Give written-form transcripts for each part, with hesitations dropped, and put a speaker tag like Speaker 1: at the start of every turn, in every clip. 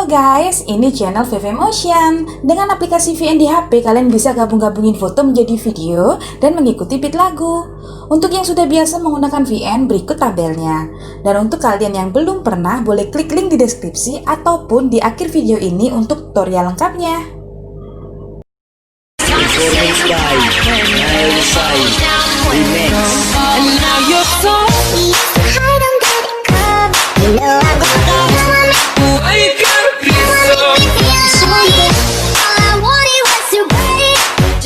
Speaker 1: Halo guys, ini channel VV Motion. Dengan aplikasi VN di HP, kalian bisa gabung-gabungin foto menjadi video dan mengikuti beat lagu. Untuk yang sudah biasa menggunakan VN, berikut tabelnya. Dan untuk kalian yang belum pernah, boleh klik link di deskripsi ataupun di akhir video ini untuk tutorial lengkapnya.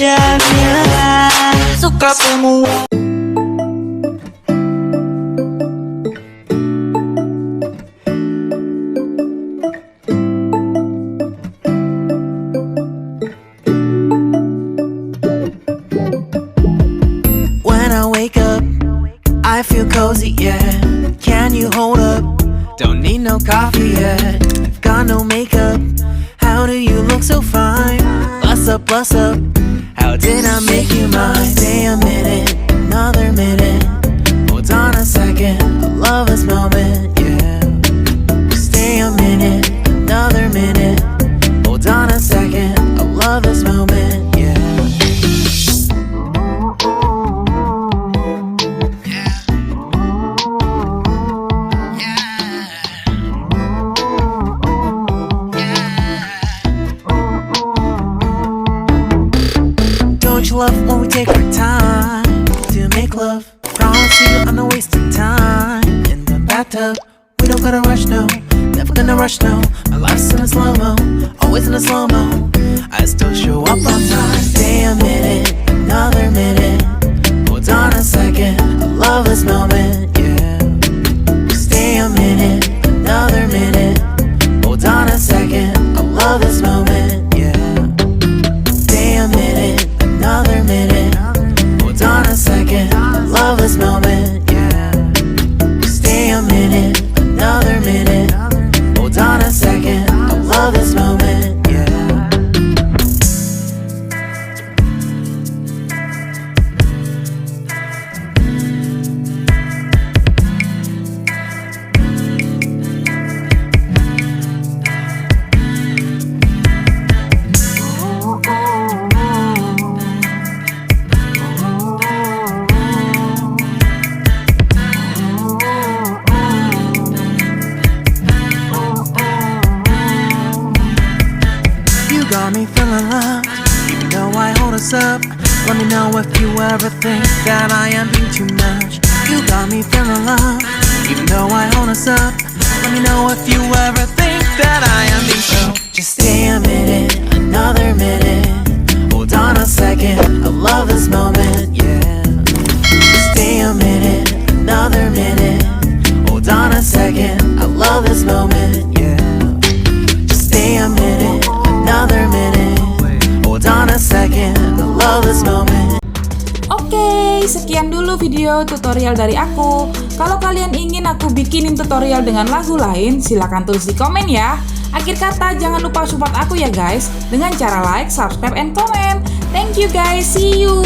Speaker 2: Jamilah suka semua. When I wake up, I feel cozy, yeah. Can you hold up? Don't need no coffee yet. I've got no makeup. How do you look so fine? Bust up, bust up. How did I make you mine? Stay a minute, another minute. Hold on a second, I love this moment, yeah. Stay a minute, another minute. Hold on a second, I love this moment, yeah. Don't you love when we take our time to make love? Promise you I'm not wasting time in the bathtub. We don't gotta rush, no, never gonna rush, no. My life's in a slow-mo, always in a slow-mo. I still show up on time. Stay a minute, another minute. Hold on a second, I love this moment, yeah. Stay a minute, another minute. Hold on a second, I love this moment, yeah. Stay a minute, another minute. Hold on a second, I love this moment, yeah. Stay a minute, another minute. Hold on a second, I love this moment, yeah. Got me feeling loved, even though I hold us up. Let me know if you ever think that I am being too much. You got me feeling loved, even though I hold us up. Let me know if you ever think that I am being so. Just stay a minute, another minute. Hold on a second, I love this moment, yeah. Just stay a minute, another minute. Hold on a second, I love this moment, yeah. Just stay a minute, another minute. Hold on a second, I love this moment.
Speaker 1: Oke, sekian dulu video tutorial dari aku. Kalau kalian ingin aku bikinin tutorial dengan lagu lain, silahkan tulis di komen ya. Akhir kata, jangan lupa support aku ya guys, dengan cara like, subscribe, and comment. Thank you guys, see you.